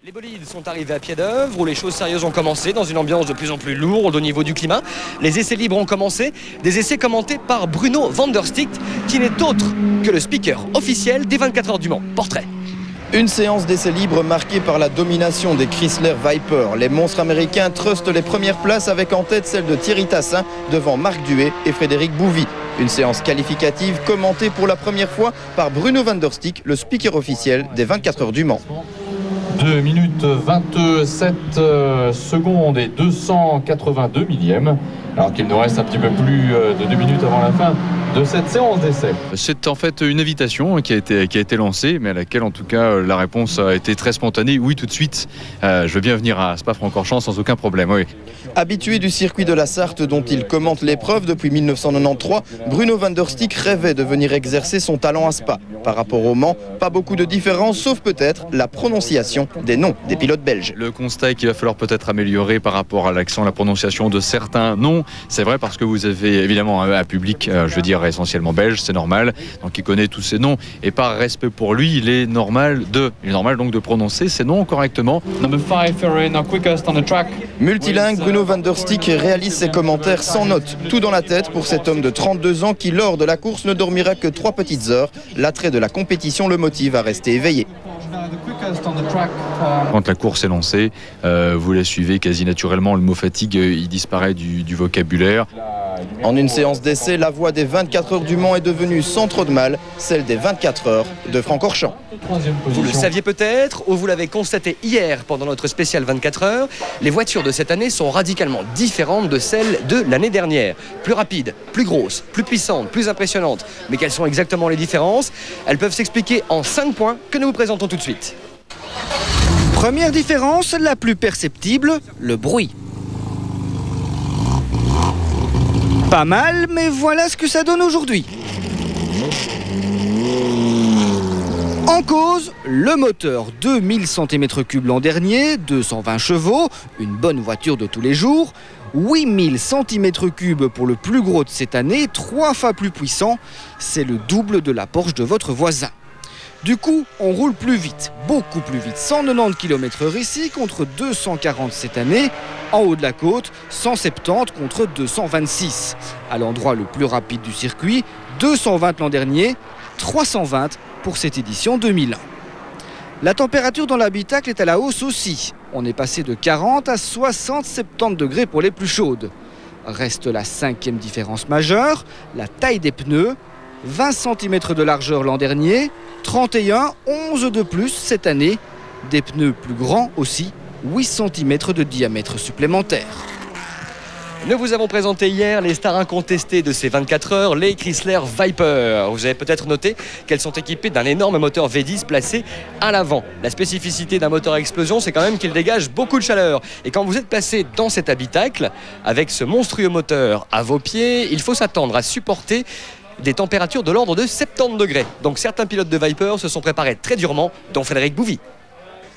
Les bolides sont arrivés à pied d'œuvre, où les choses sérieuses ont commencé, dans une ambiance de plus en plus lourde au niveau du climat. Les essais libres ont commencé, des essais commentés par Bruno van der Sticht, qui n'est autre que le speaker officiel des 24 heures du Mans. Portrait. Une séance d'essais libres marquée par la domination des Chrysler Viper. Les monstres américains trustent les premières places avec en tête celle de Thierry Tassin devant Marc Duet et Frédéric Bouvy. Une séance qualificative commentée pour la première fois par Bruno van der Sticht, le speaker officiel des 24 heures du Mans. 2 minutes 27 secondes et 282 millièmes, alors qu'il nous reste un petit peu plus de 2 minutes avant la fin de cette séance d'essai. C'est en fait une invitation qui a été lancée, mais à laquelle en tout cas la réponse a été très spontanée. Oui, tout de suite, je veux bien venir à Spa-Francorchamps sans aucun problème. Oui. Habitué du circuit de la Sarthe dont il commente l'épreuve depuis 1993, Bruno van der Sticht rêvait de venir exercer son talent à Spa. Par rapport au Mans, pas beaucoup de différence, sauf peut-être la prononciation des noms des pilotes belges. Le constat est qu'il va falloir peut-être améliorer par rapport à l'accent, la prononciation de certains noms. C'est vrai parce que vous avez évidemment un public, je veux dire, essentiellement belge, c'est normal, donc il connaît tous ces noms. Et par respect pour lui, il est normal donc de prononcer ces noms correctement. Multilingue, Bruno van der Sticht réalise ses commentaires sans notes, tout dans la tête pour cet homme de 32 ans qui, lors de la course, ne dormira que 3 petites heures. L'attrait de la compétition le motive à rester éveillé. Quand la course est lancée, vous la suivez quasi naturellement, le mot fatigue, il disparaît du vocabulaire. En une séance d'essai, la voix des 24 heures du Mans est devenue sans trop de mal, celle des 24 heures de Francorchamps. Vous le saviez peut-être, ou vous l'avez constaté hier pendant notre spécial 24 heures, les voitures de cette année sont radicalement différentes de celles de l'année dernière. Plus rapides, plus grosses, plus puissantes, plus impressionnantes. Mais quelles sont exactement les différences? Elles peuvent s'expliquer en 5 points que nous vous présentons tout de suite. Première différence, la plus perceptible, le bruit. Pas mal, mais voilà ce que ça donne aujourd'hui. En cause, le moteur 2000 cm3 l'an dernier, 220 chevaux, une bonne voiture de tous les jours. 8000 cm3 pour le plus gros de cette année, 3 fois plus puissant. C'est le double de la Porsche de votre voisin. Du coup, on roule plus vite, beaucoup plus vite. 190 km/h ici contre 240 cette année. En haut de la côte, 170 contre 226. À l'endroit le plus rapide du circuit, 220 l'an dernier, 320 pour cette édition 2001. La température dans l'habitacle est à la hausse aussi. On est passé de 40 à 60-70 degrés pour les plus chaudes. Reste la 5e différence majeure, la taille des pneus. 20 cm de largeur l'an dernier, 31, 11 de plus cette année. Des pneus plus grands aussi, 8 cm de diamètre supplémentaire. Nous vous avons présenté hier les stars incontestées de ces 24 heures, les Chrysler Viper. Vous avez peut-être noté qu'elles sont équipées d'un énorme moteur V10 placé à l'avant. La spécificité d'un moteur à explosion, c'est quand même qu'il dégage beaucoup de chaleur. Et quand vous êtes placé dans cet habitacle, avec ce monstrueux moteur à vos pieds, il faut s'attendre à supporter des températures de l'ordre de 70 degrés. Donc certains pilotes de Viper se sont préparés très durement, dont Frédéric Bouvy.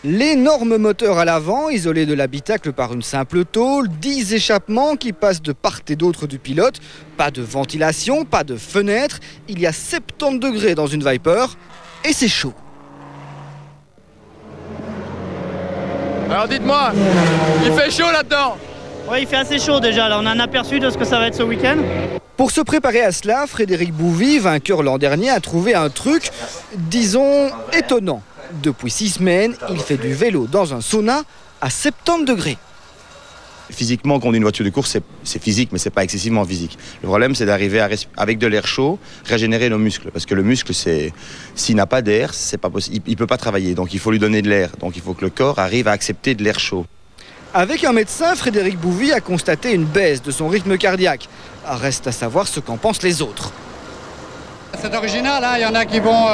L'énorme moteur à l'avant, isolé de l'habitacle par une simple tôle, 10 échappements qui passent de part et d'autre du pilote, pas de ventilation, pas de fenêtre, il y a 70 degrés dans une Viper et c'est chaud. Alors dites-moi, il fait chaud là-dedans? Oui, il fait assez chaud déjà, là on a un aperçu de ce que ça va être ce week-end. Pour se préparer à cela, Frédéric Bouvy, vainqueur l'an dernier, a trouvé un truc, disons, étonnant. Depuis 6 semaines, il fait du vélo dans un sauna à 70 degrés. Physiquement, conduire une voiture de course, c'est physique, mais c'est pas excessivement physique. Le problème, c'est d'arriver avec de l'air chaud, régénérer nos muscles. Parce que le muscle, s'il n'a pas d'air, c'est pas possible. Il peut pas travailler, donc il faut lui donner de l'air. Donc il faut que le corps arrive à accepter de l'air chaud. Avec un médecin, Frédéric Bouvy a constaté une baisse de son rythme cardiaque. Reste à savoir ce qu'en pensent les autres. C'est original, hein. Il y en a qui vont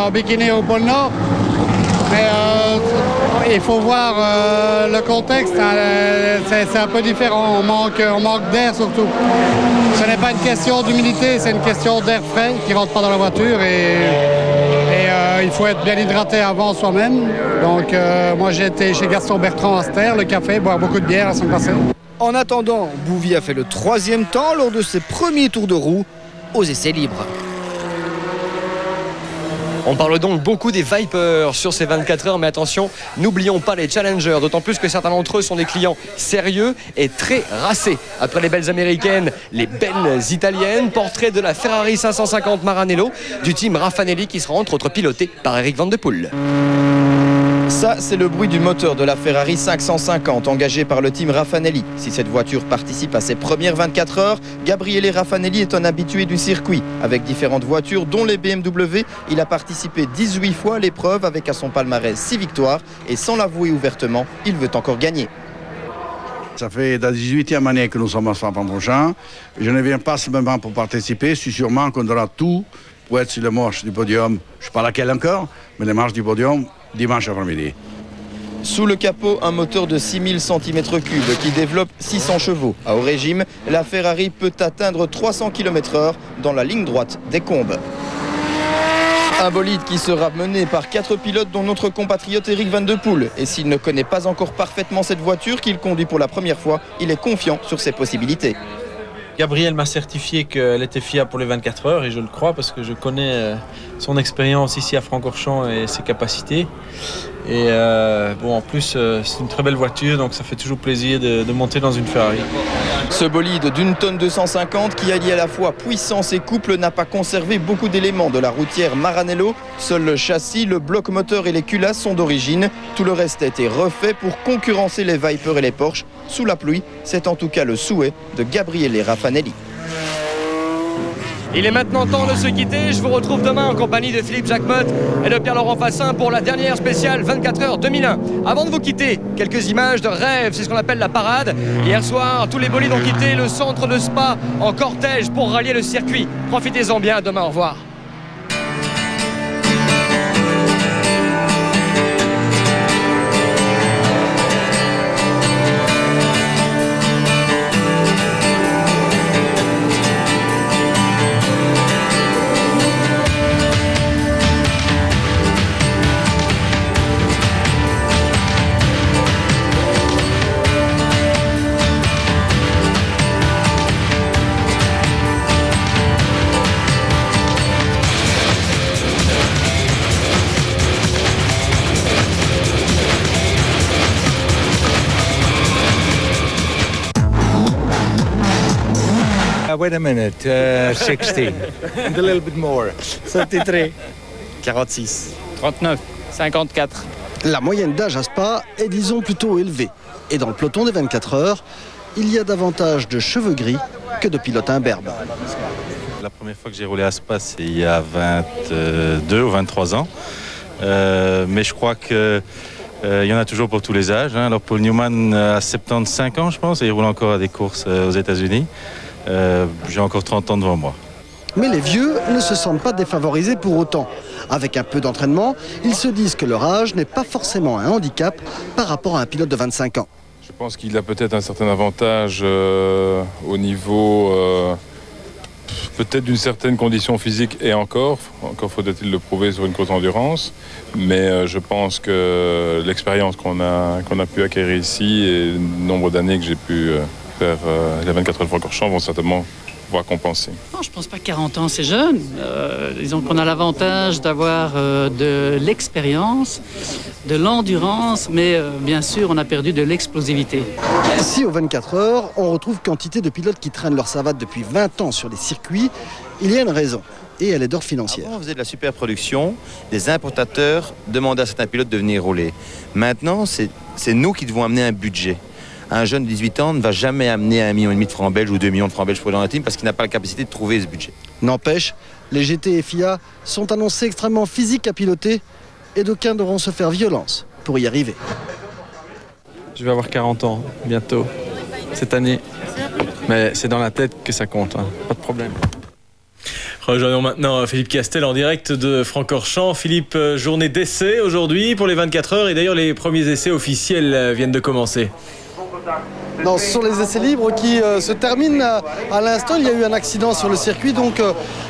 en bikini au pôle Nord. Mais il faut voir le contexte, hein. C'est un peu différent, on manque d'air surtout. Ce n'est pas une question d'humidité, c'est une question d'air frais qui ne rentre pas dans la voiture et il faut être bien hydraté avant soi-même. Donc moi j'ai été chez Gaston Bertrand à Ster, le café, boire beaucoup de bière à son passé. En attendant, Bouvy a fait le 3e temps lors de ses premiers tours de roue aux essais libres. On parle donc beaucoup des Vipers sur ces 24 heures, mais attention, n'oublions pas les Challengers, d'autant plus que certains d'entre eux sont des clients sérieux et très racés. Après les belles américaines, les belles italiennes, portrait de la Ferrari 550 Maranello du team Raffanelli qui sera entre autres piloté par Eric Van de Poel. Ça, c'est le bruit du moteur de la Ferrari 550 engagé par le team Raffanelli. Si cette voiture participe à ses premières 24 heures, Gabriele Raffanelli est un habitué du circuit. Avec différentes voitures, dont les BMW, il a participé 18 fois à l'épreuve avec à son palmarès 6 victoires. Et sans l'avouer ouvertement, il veut encore gagner. Ça fait la 18e année que nous sommes à Spa-Francorchamps. Je ne viens pas simplement pour participer, je suis sûrement qu'on aura tout pour être sur les marches du podium. Je ne sais pas laquelle encore, mais les marches du podium dimanche après-midi. Sous le capot, un moteur de 6000 cm3 qui développe 600 chevaux. À haut régime, la Ferrari peut atteindre 300 km/h dans la ligne droite des Combes. Un bolide qui sera mené par 4 pilotes dont notre compatriote Eric Van de Poel. Et s'il ne connaît pas encore parfaitement cette voiture qu'il conduit pour la première fois, il est confiant sur ses possibilités. Gabriel m'a certifié qu'elle était fiable pour les 24 heures et je le crois parce que je connais son expérience ici à Francorchamps et ses capacités. Et bon, en plus, c'est une très belle voiture, donc ça fait toujours plaisir de monter dans une Ferrari. Ce bolide d'une tonne 250 qui allie à la fois puissance et couple n'a pas conservé beaucoup d'éléments de la routière Maranello. Seul le châssis, le bloc moteur et les culasses sont d'origine. Tout le reste a été refait pour concurrencer les Vipers et les Porsche. Sous la pluie, c'est en tout cas le souhait de Gabriele Raffanelli. Il est maintenant temps de se quitter. Je vous retrouve demain en compagnie de Philippe Jacquemotte et de Pierre-Laurent Fassin pour la dernière spéciale 24 heures 2001. Avant de vous quitter, quelques images de rêve, c'est ce qu'on appelle la parade. Hier soir, tous les bolides ont quitté le centre de Spa en cortège pour rallier le circuit. Profitez-en bien, demain, au revoir. Wait a minute, 60 and a little bit more. 73, 46, 39, 54. La moyenne d'âge à Spa est disons plutôt élevée. Et dans le peloton des 24 heures, il y a davantage de cheveux gris que de pilotes imberbes. La première fois que j'ai roulé à Spa, c'est il y a 22 ou 23 ans. Mais je crois que il y en a toujours pour tous les âges. Alors Paul Newman a 75 ans, je pense, et il roule encore à des courses aux États-Unis. J'ai encore 30 ans devant moi. Mais les vieux ne se sentent pas défavorisés pour autant. Avec un peu d'entraînement, ils se disent que leur âge n'est pas forcément un handicap par rapport à un pilote de 25 ans. Je pense qu'il a peut-être un certain avantage au niveau peut-être d'une certaine condition physique et encore faudrait-il le prouver sur une course d'endurance. Mais je pense que l'expérience qu'on a pu acquérir ici et le nombre d'années que j'ai pu faire les 24 heures de Francorchamps vont certainement pouvoir compenser. Non, je ne pense pas que 40 ans c'est jeune. Disons qu'on a l'avantage d'avoir de l'expérience, de l'endurance, mais bien sûr on a perdu de l'explosivité. Ici aux 24 heures, on retrouve quantité de pilotes qui traînent leur savate depuis 20 ans sur les circuits. Il y a une raison. Et elle est d'ordre financier. Avant, on faisait de la superproduction. Les importateurs demandaient à certains pilotes de venir rouler. Maintenant, c'est nous qui devons amener un budget. Un jeune de 18 ans ne va jamais amener 1,5 million de francs belges ou 2 millions de francs belges pour aller dans la team parce qu'il n'a pas la capacité de trouver ce budget. N'empêche, les GT et FIA sont annoncés extrêmement physiques à piloter et d'aucuns devront se faire violence pour y arriver. Je vais avoir 40 ans bientôt, cette année. Mais c'est dans la tête que ça compte, hein. Pas de problème. Rejoignons maintenant Philippe Castel en direct de Francorchamps. Philippe, journée d'essai aujourd'hui pour les 24 heures et d'ailleurs les premiers essais officiels viennent de commencer. Non, ce sont les essais libres qui se terminent à l'instant. Il y a eu un accident sur le circuit, donc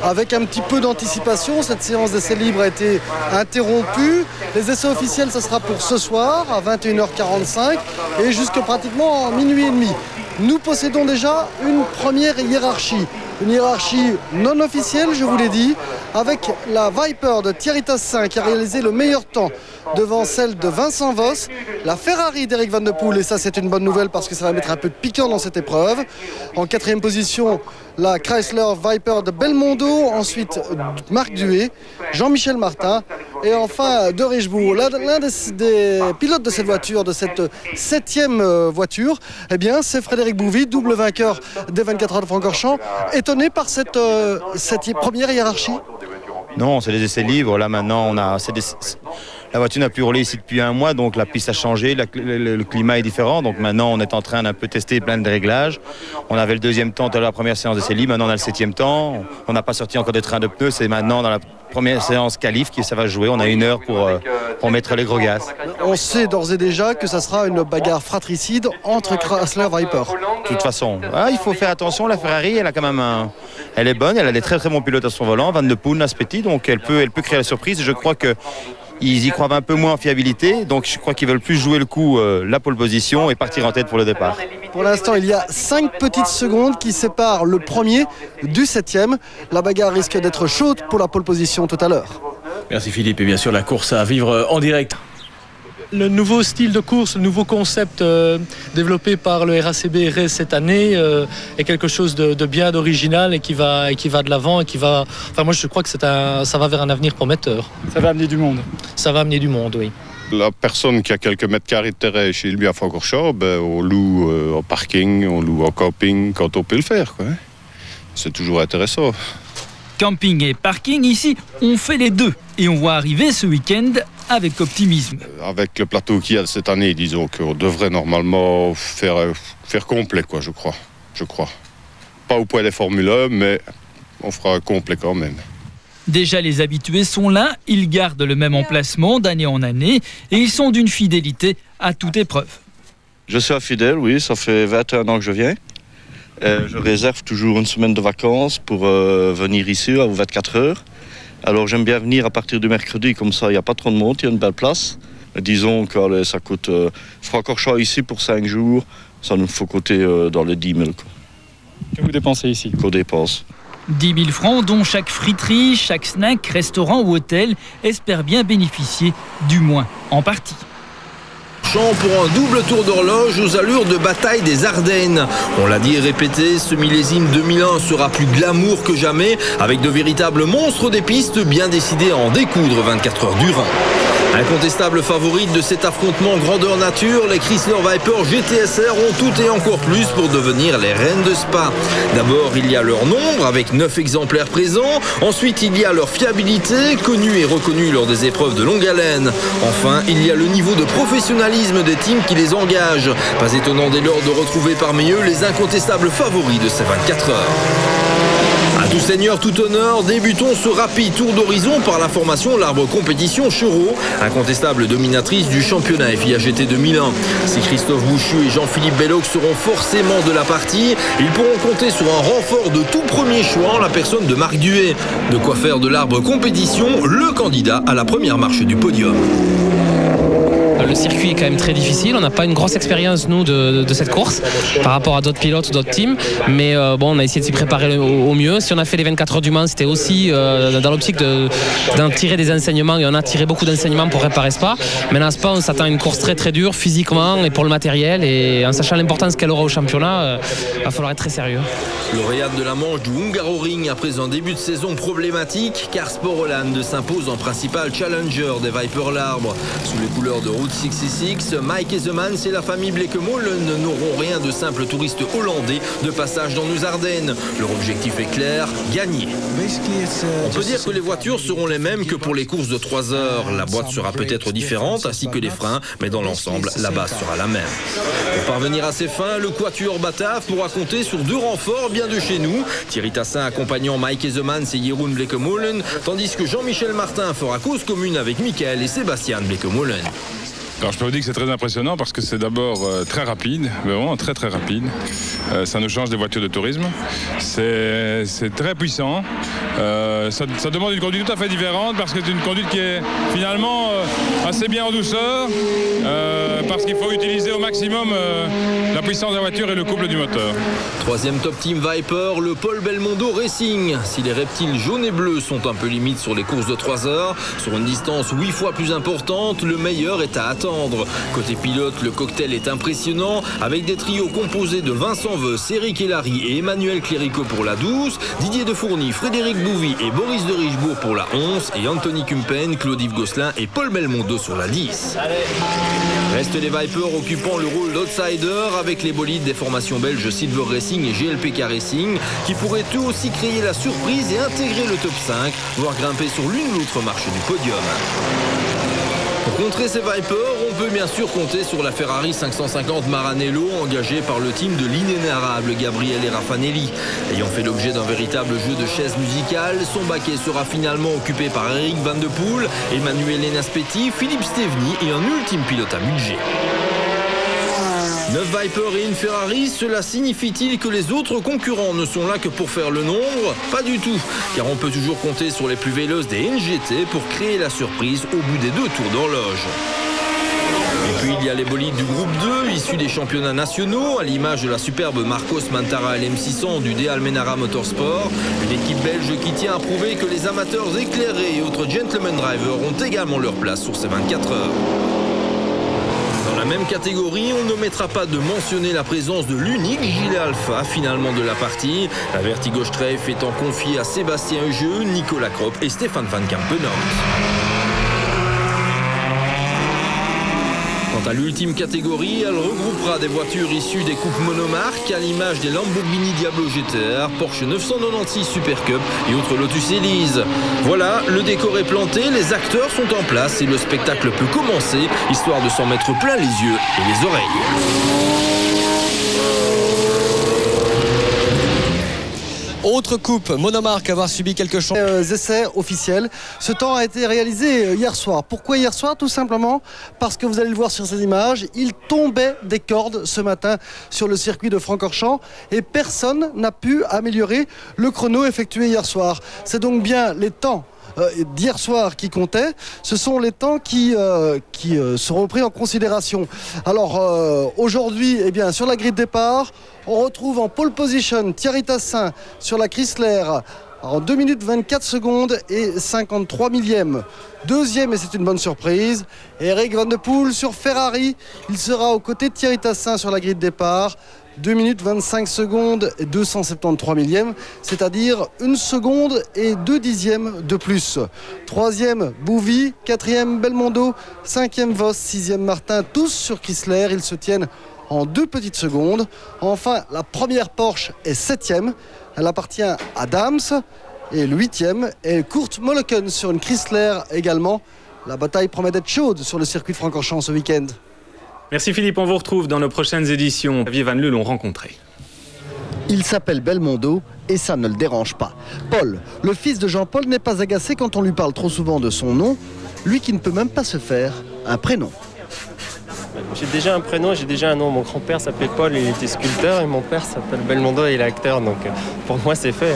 avec un petit peu d'anticipation, cette séance d'essais libres a été interrompue. Les essais officiels, ce sera pour ce soir à 21h45 et jusque pratiquement minuit et demi. Nous possédons déjà une première hiérarchie. Une hiérarchie non officielle, je vous l'ai dit, avec la Viper de Thierry Tassin qui a réalisé le meilleur temps devant celle de Vincent Voss, la Ferrari d'Eric Van de Poel, et ça c'est une bonne nouvelle parce que ça va mettre un peu de piquant dans cette épreuve. En 4e position, la Chrysler Viper de Belmondo, ensuite Marc Duet, Jean-Michel Martin et enfin de Richebourg. L'un des pilotes de cette voiture, de cette 7e voiture, eh bien c'est Frédéric Bouvy, double vainqueur des 24 heures de Francorchamps. Étonné par cette première hiérarchie? Non, c'est des essais libres. Là maintenant, la voiture n'a plus roulé ici depuis un mois, donc la piste a changé, le climat est différent. Donc maintenant, on est en train d'un peu tester plein de réglages. On avait le 2e temps dans la première séance d'essais libres, maintenant on a le 7e temps. On n'a pas sorti encore des trains de pneus, c'est maintenant dans la première séance qualif que ça va jouer. On a 1 heure pour mettre les gros gaz. On sait d'ores et déjà que ça sera une bagarre fratricide entre Chrysler et Viper. De toute façon, il faut faire attention. La Ferrari, elle a quand même elle est bonne, elle a des très très bons pilotes à son volant. Van de Poel, Naspetti, donc elle peut créer la surprise. Je crois que ils y croient un peu moins en fiabilité, donc je crois qu'ils veulent plus jouer le coup, la pole position et partir en tête pour le départ. Pour l'instant, il y a 5 petites secondes qui séparent le premier du 7e. La bagarre risque d'être chaude pour la pole position tout à l'heure. Merci Philippe, et bien sûr la course à vivre en direct. Le nouveau style de course, le nouveau concept développé par le RACB RS cette année est quelque chose de bien original et qui va de l'avant et qui va. Enfin, moi, je crois que ça va vers un avenir prometteur. Ça va amener du monde. Ça va amener du monde, oui. La personne qui a quelques mètres carrés de terrain chez lui à Francorchamps, on loue en parking, on loue en camping quand on peut le faire, quoi. C'est toujours intéressant. Camping et parking, ici, on fait les deux. Et on voit arriver ce week-end avec optimisme. Avec le plateau qu'il y a cette année, disons qu'on devrait normalement faire complet, quoi, je crois. Pas au point des Formule 1, mais on fera complet quand même. Déjà, les habitués sont là, ils gardent le même emplacement d'année en année et ils sont d'une fidélité à toute épreuve. Je suis fidèle, oui, ça fait 21 ans que je viens. Je réserve toujours une semaine de vacances pour venir ici aux 24 heures. Alors j'aime bien venir à partir du mercredi, comme ça il n'y a pas trop de monde, il y a une belle place. Disons que ça coûte Francorchamps ici pour 5 jours, ça nous faut coûter dans les 10 000. Que vous dépensez ici? Qu'on dépense. 10 000 francs dont chaque friterie, chaque snack, restaurant ou hôtel espère bien bénéficier, du moins en partie. Pour un double tour d'horloge aux allures de bataille des Ardennes. On l'a dit et répété, ce millésime 2001 sera plus glamour que jamais, avec de véritables monstres des pistes bien décidés à en découdre 24 heures durant. Incontestable favorite de cet affrontement grandeur nature, les Chrysler Viper GTSR ont tout et encore plus pour devenir les reines de Spa. D'abord, il y a leur nombre, avec 9 exemplaires présents. Ensuite, il y a leur fiabilité, connue et reconnue lors des épreuves de longue haleine. Enfin, il y a le niveau de professionnalisme des teams qui les engagent. Pas étonnant dès lors de retrouver parmi eux les incontestables favoris de ces 24 heures. À tout seigneur, tout honneur, débutons ce rapide tour d'horizon par la formation L'Arbre Compétition Chevreau, incontestable dominatrice du championnat FIA-GT 2001. Si Christophe Bouchu et Jean-Philippe Belloc seront forcément de la partie, ils pourront compter sur un renfort de tout premier choix en la personne de Marc Duet. De quoi faire de l'Arbre Compétition le candidat à la première marche du podium. Le circuit est quand même très difficile, on n'a pas une grosse expérience nous de cette course par rapport à d'autres pilotes ou d'autres teams, mais bon, on a essayé de s'y préparer au mieux. Si on a fait les 24 heures du Mans, c'était aussi dans l'optique d'en tirer des enseignements, et on a tiré beaucoup d'enseignements pour réparer Spa. Maintenant à Spa, on s'attend à une course très très dure physiquement et pour le matériel, et en sachant l'importance qu'elle aura au championnat, il va falloir être très sérieux. Lauréate de la Manche du Hungaroring après un début de saison problématique, car Sport Holland s'impose en principal challenger des Viper L'Arbre. Sous les couleurs de Route 66, Mike Ezemans et la famille Blekemolen n'auront rien de simple touriste hollandais de passage dans nos Ardennes. Leur objectif est clair, gagner. On peut dire que les voitures seront les mêmes que pour les courses de 3 heures. La boîte sera peut-être différente ainsi que les freins, mais dans l'ensemble, la base sera la même. Pour parvenir à ses fins, le quatuor Batave pourra compter sur 2 renforts bien de chez nous. Thierry Tassin accompagnant Mike Ezemans et Jeroen Blekemolen, tandis que Jean-Michel Martin fera cause commune avec Michael et Sébastien Blekemolen. Alors je peux vous dire que c'est très impressionnant parce que c'est d'abord très rapide, vraiment très très rapide. Ça nous change des voitures de tourisme. C'est très puissant. Ça demande une conduite tout à fait différente parce que c'est une conduite qui est finalement assez bien en douceur, parce qu'il faut utiliser au maximum la puissance de la voiture et le couple du moteur. Troisième top team Viper, le Paul Belmondo Racing. Si les reptiles jaunes et bleus sont un peu limites sur les courses de 3 heures, sur une distance 8 fois plus importante, le meilleur est à attendre. Côté pilote, le cocktail est impressionnant, avec des trios composés de Vincent Veus, Eric Hellary et Emmanuel Clérico pour la 12, Didier Defourny, Frédéric Bouvy et Boris de Richebourg pour la 11, et Anthony Kumpen, Claude-Yves Gosselin et Paul Belmondo sur la 10. Restent les Vipers occupant le rôle d'outsider avec les bolides des formations belges Silver Racing et GLPK Racing qui pourraient eux aussi créer la surprise et intégrer le top 5, voire grimper sur l'une ou l'autre marche du podium. Pour contrer ces Vipers, on peut bien sûr compter sur la Ferrari 550 Maranello engagée par le team de l'inénarrable Gabriele Raffanelli. Ayant fait l'objet d'un véritable jeu de chaises musicales, son baquet sera finalement occupé par Eric Van de Poel, Emmanuel Lenaspetti, Philippe Steveny et un ultime pilote à budget. 9 Vipers et une Ferrari, cela signifie-t-il que les autres concurrents ne sont là que pour faire le nombre? Pas du tout, car on peut toujours compter sur les plus véloses des NGT pour créer la surprise au bout des 2 tours d'horloge. Et puis il y a les bolides du groupe 2, issus des championnats nationaux, à l'image de la superbe Marcos Mantara LM600 du De Almenara Motorsport. Une équipe belge qui tient à prouver que les amateurs éclairés et autres gentlemen drivers ont également leur place sur ces 24 heures. Dans la même catégorie, on n'omettra pas de mentionner la présence de l'unique gilet alpha finalement de la partie. La Vertigo Streif étant confiée à Sébastien Hugeux, Nicolas Kropp et Stéphane Van Kampenhout. Quant à l'ultime catégorie, elle regroupera des voitures issues des coupes monomarques à l'image des Lamborghini Diablo GTR, Porsche 996 Super Cup et autres Lotus Elise. Voilà, le décor est planté, les acteurs sont en place et le spectacle peut commencer, histoire de s'en mettre plein les yeux et les oreilles. Autre coupe, monomarque, avoir subi quelques changements. Essais officiels. Ce temps a été réalisé hier soir. Pourquoi hier soir? Tout simplement parce que vous allez le voir sur ces images, il tombait des cordes ce matin sur le circuit de Francorchamps et personne n'a pu améliorer le chrono effectué hier soir. C'est donc bien les temps d'hier soir qui comptaient, ce sont les temps qui seront pris en considération. Alors aujourd'hui, eh bien, sur la grille de départ, on retrouve en pole position Thierry Tassin sur la Chrysler en 2 minutes 24 secondes et 53 millièmes. Deuxième, et c'est une bonne surprise, Eric Van de Poel sur Ferrari. Il sera aux côtés de Thierry Tassin sur la grille de départ. 2 minutes 25 secondes et 273 millièmes, c'est-à-dire 1 seconde et 2 dixièmes de plus. Troisième, Bouvy. Quatrième, Belmondo. Cinquième, Voss. Sixième, Martin. Tous sur Chrysler. Ils se tiennent en 2 petites secondes. Enfin, la première Porsche est 7e. Elle appartient à Dams. Et le 8e est Kurt Molleken sur une Chrysler également. La bataille promet d'être chaude sur le circuit de Francorchamps ce week-end. Merci Philippe, on vous retrouve dans nos prochaines éditions. Xavier Van Leu l'ont rencontré. Il s'appelle Belmondo et ça ne le dérange pas. Paul, le fils de Jean-Paul, n'est pas agacé quand on lui parle trop souvent de son nom, lui qui ne peut même pas se faire un prénom. J'ai déjà un prénom, j'ai déjà un nom. Mon grand-père s'appelait Paul et il était sculpteur et mon père s'appelle Belmondo et il est acteur. Donc pour moi c'est fait.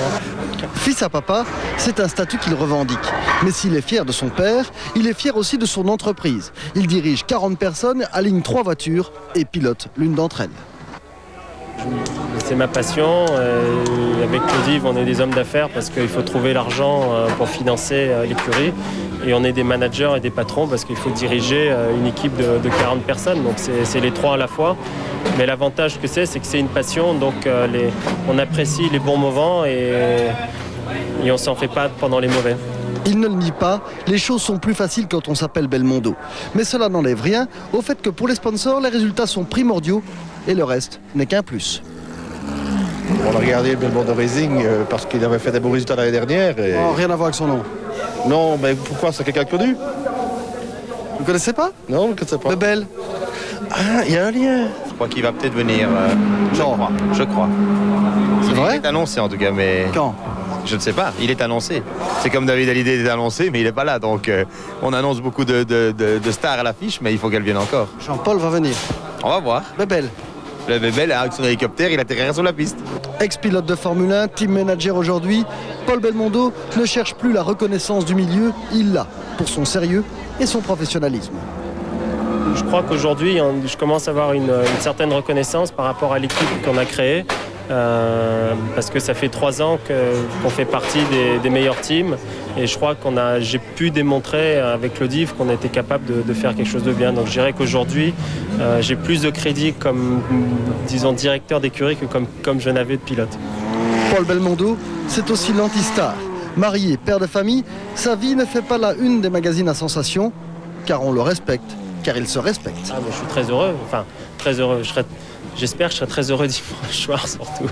Fils à papa, c'est un statut qu'il revendique. Mais s'il est fier de son père, il est fier aussi de son entreprise. Il dirige 40 personnes, aligne 3 voitures et pilote l'une d'entre elles. C'est ma passion. Avec Claude-Yves, on est des hommes d'affaires parce qu'il faut trouver l'argent pour financer l'écurie. Et on est des managers et des patrons parce qu'il faut diriger une équipe de 40 personnes. Donc c'est les 3 à la fois. Mais l'avantage que c'est que c'est une passion. Donc on apprécie les bons moments et on s'en fait pas pendant les mauvais. Il ne le nie pas, les choses sont plus faciles quand on s'appelle Belmondo. Mais cela n'enlève rien au fait que pour les sponsors, les résultats sont primordiaux et le reste n'est qu'un plus. On a regardé le Belmondo Racing parce qu'il avait fait des bons résultats l'année dernière. Et... Oh, rien à voir avec son nom. Non, mais pourquoi? C'est quelqu'un de connu? Vous ne connaissez pas? Non, je ne connaissais pas. Bebel. Ah, il y a un lien. Je crois qu'il va peut-être venir. Je crois. C'est vrai? Il est annoncé en tout cas, mais... Quand? Je ne sais pas, il est annoncé. C'est comme David Hallyday est annoncé, mais il n'est pas là. Donc on annonce beaucoup de stars à l'affiche, mais il faut qu'elle vienne encore. Jean-Paul va venir. On va voir. Bebel. Le Bebel, avec son hélicoptère, il atterrira sur la piste. Ex-pilote de Formule 1, team manager aujourd'hui, Paul Belmondo ne cherche plus la reconnaissance du milieu, il l'a pour son sérieux et son professionnalisme. Je crois qu'aujourd'hui, je commence à avoir une certaine reconnaissance par rapport à l'équipe qu'on a créée. Parce que ça fait 3 ans qu'on fait partie des meilleurs teams. Et je crois j'ai pu démontrer avec le DIV qu'on était capable de faire quelque chose de bien. Donc je dirais qu'aujourd'hui, j'ai plus de crédit comme, disons, directeur d'écurie que comme je n'avais de pilote. Paul Belmondo, c'est aussi l'anti-star. Marié, père de famille, sa vie ne fait pas la une des magazines à sensation, car on le respecte, car il se respecte. Ah, mais je suis très heureux, enfin très heureux. J'espère que je serai très heureux dimanche soir surtout.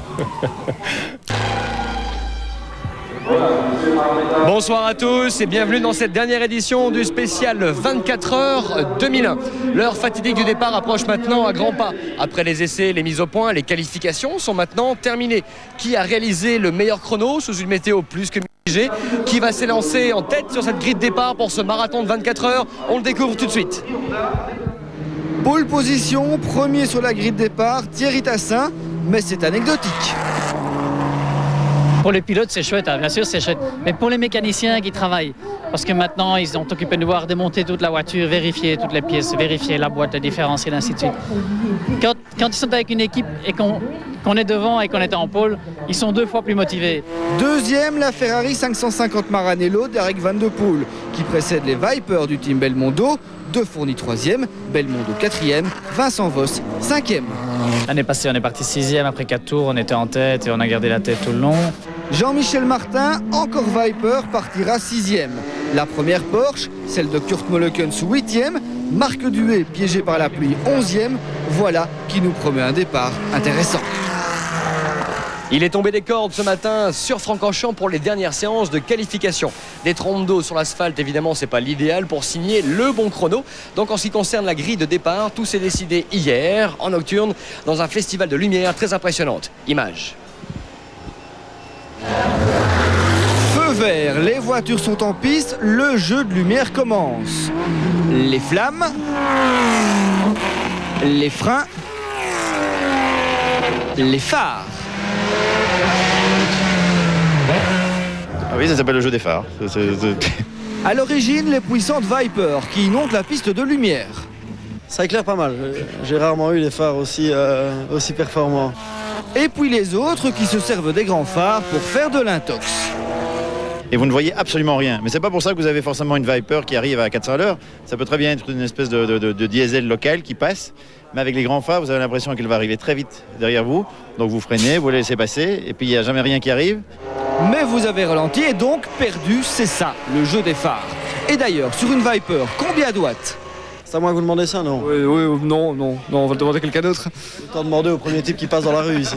Bonsoir à tous et bienvenue dans cette dernière édition du spécial 24 heures 2001. L'heure fatidique du départ approche maintenant à grands pas. Après les essais, les mises au point, les qualifications sont maintenant terminées. Qui a réalisé le meilleur chrono sous une météo plus que mitigée? Qui va s'élancer en tête sur cette grille de départ pour ce marathon de 24 heures? On le découvre tout de suite. Pole position, premier sur la grille de départ, Thierry Tassin, mais c'est anecdotique. Pour les pilotes, c'est chouette, hein, bien sûr, c'est chouette. Mais pour les mécaniciens qui travaillent, parce que maintenant, ils sont occupés de devoir démonter toute la voiture, vérifier toutes les pièces, vérifier la boîte, la différentiel, et ainsi de suite. Quand ils sont avec une équipe et qu'on est devant et qu'on est en pôle, ils sont 2 fois plus motivés. Deuxième, la Ferrari 550 Maranello d'Eric Van de Poel, qui précède les Vipers du team Belmondo. De Fourny 3e, Belmondo 4e, Vincent Voss 5e. L'année passée, on est parti 6e après 4 tours, on était en tête et on a gardé la tête tout le long. Jean-Michel Martin, encore Viper, partira 6e. La première Porsche, celle de Kurt Mollekens 8e, Marc Duet, piégé par la pluie 11e. Voilà qui nous promet un départ intéressant. Il est tombé des cordes ce matin sur Francorchamps pour les dernières séances de qualification. Des trompes d'eau sur l'asphalte, évidemment, c'est pas l'idéal pour signer le bon chrono. Donc en ce qui concerne la grille de départ, tout s'est décidé hier, en nocturne, dans un festival de lumière très impressionnante. Images. Feu vert, les voitures sont en piste, le jeu de lumière commence. Les flammes, les freins, les phares. Ah oui, ça s'appelle le jeu des phares. À l'origine, les puissantes Viper qui inondent la piste de lumière. Ça éclaire pas mal. J'ai rarement eu des phares aussi performants. Et puis les autres qui se servent des grands phares pour faire de l'intox. Et vous ne voyez absolument rien. Mais c'est pas pour ça que vous avez forcément une Viper qui arrive à 400 à l'heure. Ça peut très bien être une espèce de diesel local qui passe. Mais avec les grands phares, vous avez l'impression qu'elle va arriver très vite derrière vous. Donc vous freinez, vous la laissez passer, et puis il n'y a jamais rien qui arrive. Mais vous avez ralenti et donc perdu, c'est ça, le jeu des phares. Et d'ailleurs, sur une Viper, combien de watts? C'est à moi que vous demandez ça, non? Oui, non, on va le demander à quelqu'un d'autre. Autant demander au premier type qui passe dans la rue ici.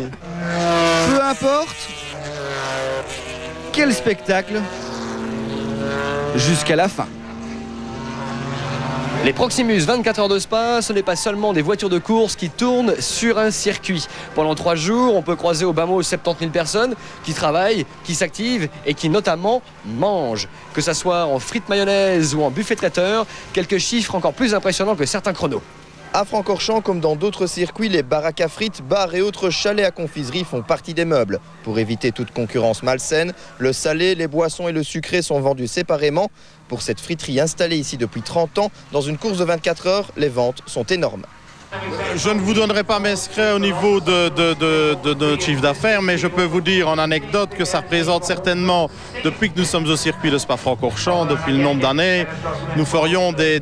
Peu importe. Quel spectacle jusqu'à la fin. Les Proximus 24 heures de Spa, ce n'est pas seulement des voitures de course qui tournent sur un circuit. Pendant 3 jours, on peut croiser au bas mot 70 000 personnes qui travaillent, qui s'activent et qui notamment mangent. Que ça soit en frites mayonnaise ou en buffet traiteur, quelques chiffres encore plus impressionnants que certains chronos. À Francorchamps, comme dans d'autres circuits, les baraques à frites, bars et autres chalets à confiserie font partie des meubles. Pour éviter toute concurrence malsaine, le salé, les boissons et le sucré sont vendus séparément. Pour cette friterie installée ici depuis 30 ans, dans une course de 24 heures, les ventes sont énormes. Je ne vous donnerai pas mes secrets au niveau de notre chiffre d'affaires, mais je peux vous dire en anecdote que ça représente certainement, depuis que nous sommes au circuit de Spa-Francorchamps, depuis le nombre d'années, nous ferions des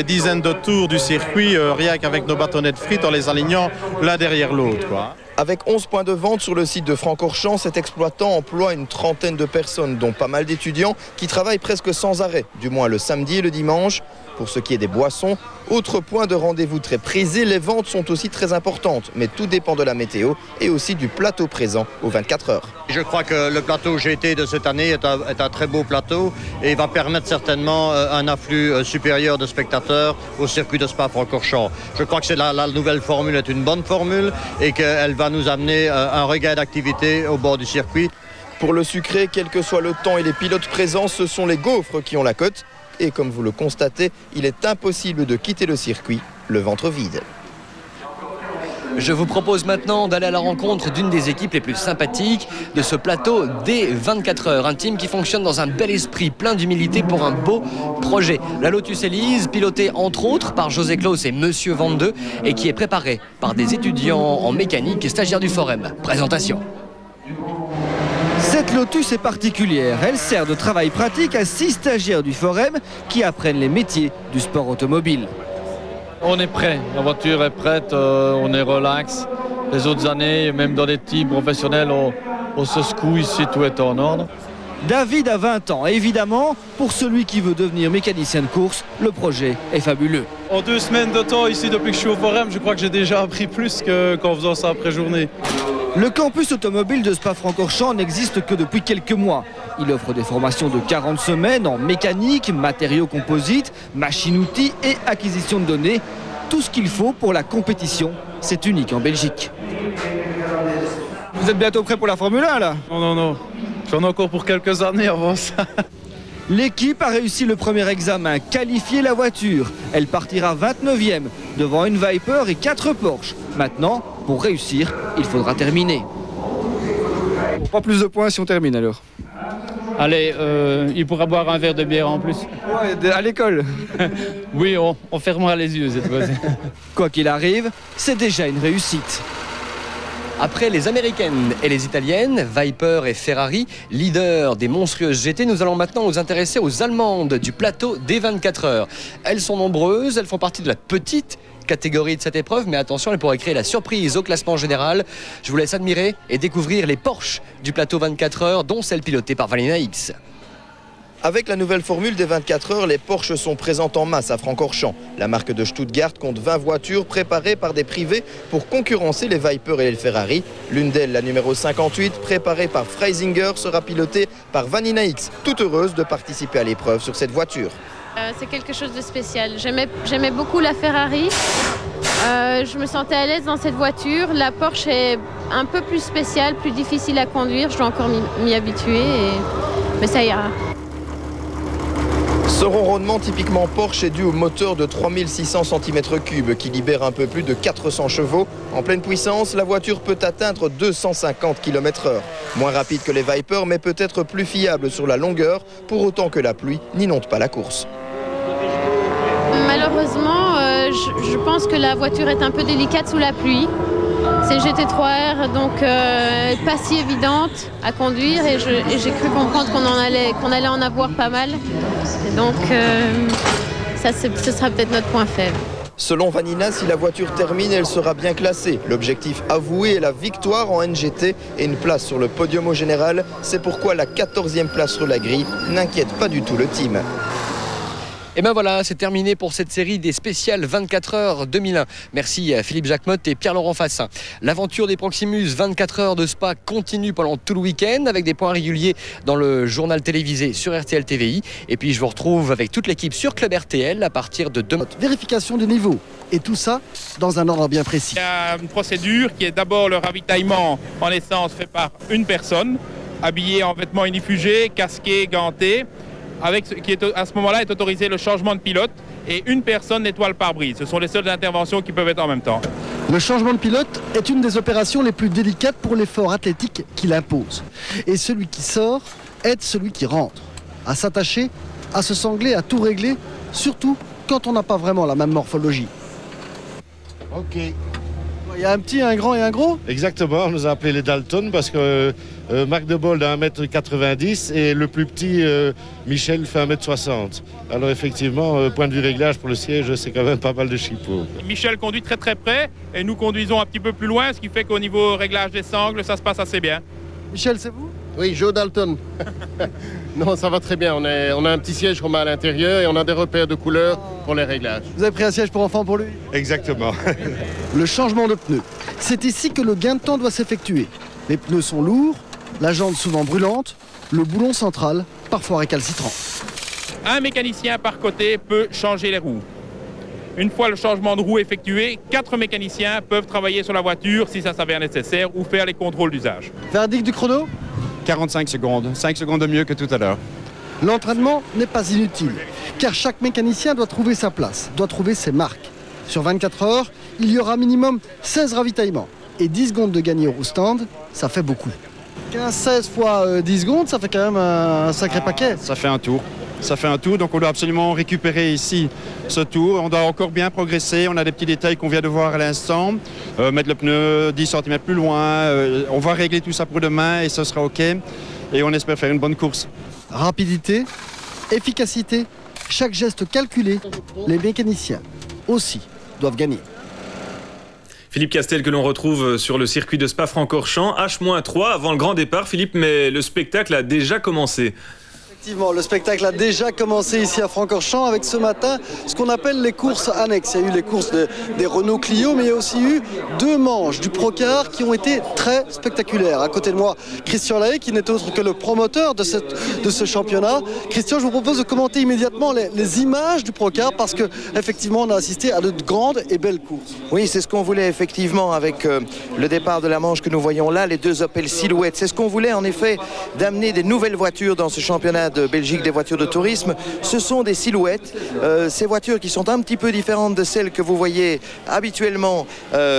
dizaines de tours du circuit, rien qu'avec nos bâtonnets de frites en les alignant l'un derrière l'autre, quoi. Avec 11 points de vente sur le site de Francorchamps, cet exploitant emploie une trentaine de personnes, dont pas mal d'étudiants, qui travaillent presque sans arrêt, du moins le samedi et le dimanche. Pour ce qui est des boissons, autre point de rendez-vous très prisé, les ventes sont aussi très importantes, mais tout dépend de la météo et aussi du plateau présent aux 24 heures. Je crois que le plateau GT de cette année est un très beau plateau et va permettre certainement un afflux supérieur de spectateurs au circuit de Spa-Francorchamps. Je crois que la nouvelle formule est une bonne formule et qu'elle va nous amener un regain d'activité au bord du circuit. Pour le sucré, quel que soit le temps et les pilotes présents, ce sont les gaufres qui ont la cote. Et comme vous le constatez, il est impossible de quitter le circuit le ventre vide. Je vous propose maintenant d'aller à la rencontre d'une des équipes les plus sympathiques de ce plateau des 24 heures. Un team qui fonctionne dans un bel esprit, plein d'humilité pour un beau projet. La Lotus Elise, pilotée entre autres par José Claus et Monsieur Vandeux, et qui est préparée par des étudiants en mécanique et stagiaires du Forum. Présentation. Cette Lotus est particulière. Elle sert de travail pratique à 6 stagiaires du Forum qui apprennent les métiers du sport automobile. On est prêt, la voiture est prête, on est relax. Les autres années, même dans des teams professionnels, on se secoue, ici tout est en ordre. David a 20 ans. Évidemment, pour celui qui veut devenir mécanicien de course, le projet est fabuleux. En 2 semaines de temps ici depuis que je suis au Forum, je crois que j'ai déjà appris plus qu'en faisant ça après journée. Le campus automobile de Spa-Francorchamps n'existe que depuis quelques mois. Il offre des formations de 40 semaines en mécanique, matériaux composites, machines-outils et acquisition de données. Tout ce qu'il faut pour la compétition, c'est unique en Belgique. Vous êtes bientôt prêt pour la Formule 1 là? Non. J'en ai encore pour quelques années avant ça. L'équipe a réussi le premier examen, qualifié la voiture. Elle partira 29e devant une Viper et 4 Porsche. Maintenant, pour réussir, il faudra terminer. Pas plus de points si on termine alors. Allez, il pourra boire un verre de bière en plus. Ouais, à l'école. Oui, on fermera les yeux cette fois-ci. Quoi qu'il arrive, c'est déjà une réussite. Après les Américaines et les Italiennes, Viper et Ferrari, leaders des monstrueuses GT, nous allons maintenant nous intéresser aux Allemandes du plateau des 24 heures. Elles sont nombreuses, elles font partie de la petite catégorie de cette épreuve, mais attention, elles pourraient créer la surprise au classement général. Je vous laisse admirer et découvrir les Porsche du plateau 24 heures, dont celle pilotée par Vanina X. Avec la nouvelle formule des 24 heures, les Porsche sont présentes en masse à Francorchamps. La marque de Stuttgart compte 20 voitures préparées par des privés pour concurrencer les Viper et les Ferrari. L'une d'elles, la numéro 58, préparée par Freisinger, sera pilotée par Vanina X, toute heureuse de participer à l'épreuve sur cette voiture. C'est quelque chose de spécial. J'aimais beaucoup la Ferrari. Je me sentais à l'aise dans cette voiture. La Porsche est un peu plus spéciale, plus difficile à conduire. Je dois encore m'y habituer, mais ça ira. Ce ronronnement typiquement Porsche est dû au moteur de 3600 cm3 qui libère un peu plus de 400 chevaux. En pleine puissance, la voiture peut atteindre 250 km/h. Moins rapide que les Viper, mais peut-être plus fiable sur la longueur, pour autant que la pluie n'inonde pas la course. Malheureusement, je pense que la voiture est un peu délicate sous la pluie. C'est une GT3R, donc pas si évidente à conduire, et j'ai cru comprendre qu'on allait en avoir pas mal. Et donc ça, ce sera peut-être notre point faible. Selon Vanina, si la voiture termine, elle sera bien classée. L'objectif avoué est la victoire en NGT et une place sur le podium au général. C'est pourquoi la 14e place sur la grille n'inquiète pas du tout le team. Et ben voilà, c'est terminé pour cette série des spéciales 24 heures 2001. Merci à Philippe Jacquemotte et Pierre-Laurent Fassin. L'aventure des Proximus 24 heures de Spa continue pendant tout le week-end avec des points réguliers dans le journal télévisé sur RTL TVI. Et puis je vous retrouve avec toute l'équipe sur Club RTL à partir de demain. Vérification du niveau. Et tout ça dans un ordre bien précis. Il y a une procédure qui est d'abord le ravitaillement en essence fait par une personne, habillée en vêtements inifugés, casquée, gantée. Avec ce qui est, à ce moment-là est autorisé le changement de pilote et une personne nettoie le pare-brise. Ce sont les seules interventions qui peuvent être en même temps. Le changement de pilote est une des opérations les plus délicates pour l'effort athlétique qu'il impose. Et celui qui sort aide celui qui rentre. À s'attacher, à se sangler, à tout régler, surtout quand on n'a pas vraiment la même morphologie. Ok. Il y a un petit, un grand et un gros? Exactement, on nous a appelés les Dalton parce que Marc de Bold a 1m90 et le plus petit, Michel, fait 1m60. Alors effectivement, point de vue réglage pour le siège, c'est quand même pas mal de chipot. Michel conduit très très près et nous conduisons un petit peu plus loin, ce qui fait qu'au niveau réglage des sangles, ça se passe assez bien. Michel, c'est vous? Oui, Joe Dalton. Non, ça va très bien. On a un petit siège qu'on met à l'intérieur et on a des repères de couleurs pour les réglages. Vous avez pris un siège pour enfant pour lui? Exactement. Le changement de pneus. C'est ici que le gain de temps doit s'effectuer. Les pneus sont lourds, la jante souvent brûlante, le boulon central parfois récalcitrant. Un mécanicien par côté peut changer les roues. Une fois le changement de roue effectué, 4 mécaniciens peuvent travailler sur la voiture si ça s'avère nécessaire ou faire les contrôles d'usage. Verdict du chrono? 45 secondes, 5 secondes de mieux que tout à l'heure. L'entraînement n'est pas inutile, car chaque mécanicien doit trouver sa place, doit trouver ses marques. Sur 24 heures, il y aura minimum 16 ravitaillements. Et 10 secondes de gagner au stand, ça fait beaucoup. 15-16 fois 10 secondes, ça fait quand même un sacré paquet. Ça fait un tour. Ça fait un tour, donc on doit absolument récupérer ici ce tour. On doit encore bien progresser. On a des petits détails qu'on vient de voir à l'instant. Mettre le pneu 10 cm plus loin. On va régler tout ça pour demain et ce sera OK. Et on espère faire une bonne course. Rapidité, efficacité, chaque geste calculé. Les mécaniciens aussi doivent gagner. Philippe Castel que l'on retrouve sur le circuit de Spa-Francorchamps, H-3 avant le grand départ. Philippe, mais le spectacle a déjà commencé. Effectivement, le spectacle a déjà commencé ici à Francorchamps avec ce matin ce qu'on appelle les courses annexes. Il y a eu les courses des Renault Clio, mais il y a aussi eu 2 manches du Procar qui ont été très spectaculaires. À côté de moi, Christian Lahaye, qui n'est autre que le promoteur de ce championnat. Christian, je vous propose de commenter immédiatement les images du Procar parce qu'effectivement, on a assisté à de grandes et belles courses. Oui, c'est ce qu'on voulait effectivement avec le départ de la manche que nous voyons là, les 2 Opel Silhouette. C'est ce qu'on voulait en effet, d'amener des nouvelles voitures dans ce championnat de Belgique des voitures de tourisme. Ce sont des silhouettes, ces voitures qui sont un petit peu différentes de celles que vous voyez habituellement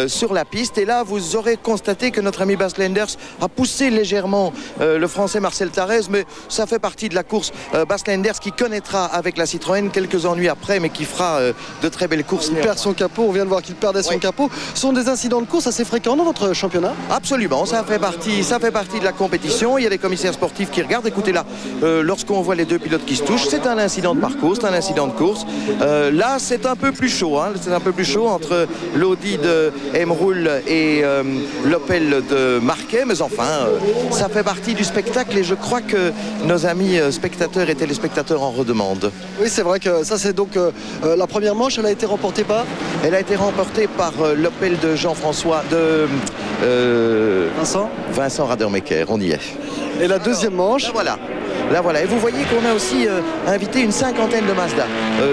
sur la piste. Et là, vous aurez constaté que notre ami Bas Lenders a poussé légèrement le français Marcel Tarez, mais ça fait partie de la course. Bas Lenders qui connaîtra avec la Citroën quelques ennuis après, mais qui fera de très belles courses. Il perd son capot, on vient de voir qu'il perdait son capot. Ce sont des incidents de course assez fréquents dans votre championnat? Absolument, ça fait partie de la compétition. Il y a des commissaires sportifs qui regardent. Écoutez là, lorsqu'on voit les 2 pilotes qui se touchent, c'est un incident de parcours, c'est un incident de course. Là, c'est un peu plus chaud, hein. C'est un peu plus chaud entre l'Audi de Emerul et l'Opel de Marquet, mais enfin, ça fait partie du spectacle et je crois que nos amis spectateurs et téléspectateurs en redemandent. Oui, c'est vrai que ça, c'est donc la première manche, elle a été remportée par? Elle a été remportée par l'Opel de Jean-François, de Vincent Radermaeker, on y est. Et la deuxième manche? Là voilà, et vous voyez qu'on a aussi invité une 50aine de Mazda,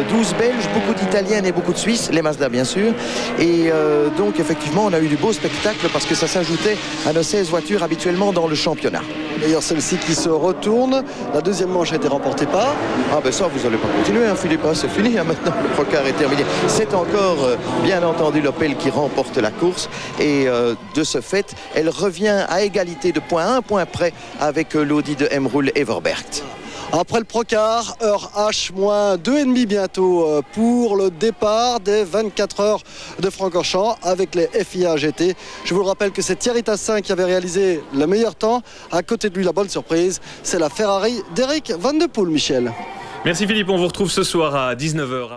12 Belges, beaucoup d'Italiennes et beaucoup de Suisses, les Mazda bien sûr, et donc effectivement on a eu du beau spectacle parce que ça s'ajoutait à nos 16 voitures habituellement dans le championnat. D'ailleurs celle-ci qui se retourne, la deuxième manche a été remportée par? Ah ben ça vous n'allez pas continuer, hein, Philippe, c'est fini, hein, maintenant le Procar est terminé. C'est encore bien entendu l'Opel qui remporte la course et de ce fait elle revient à égalité de points, 1 point près avec l'Audi de Emerul Everberg. Après le Procar, heure H-2,5 bientôt pour le départ des 24 heures de Francorchamps avec les FIA GT. Je vous le rappelle que c'est Thierry Tassin qui avait réalisé le meilleur temps. À côté de lui, la bonne surprise, c'est la Ferrari d'Eric Van de Poel, Michel. Merci Philippe, on vous retrouve ce soir à 19h.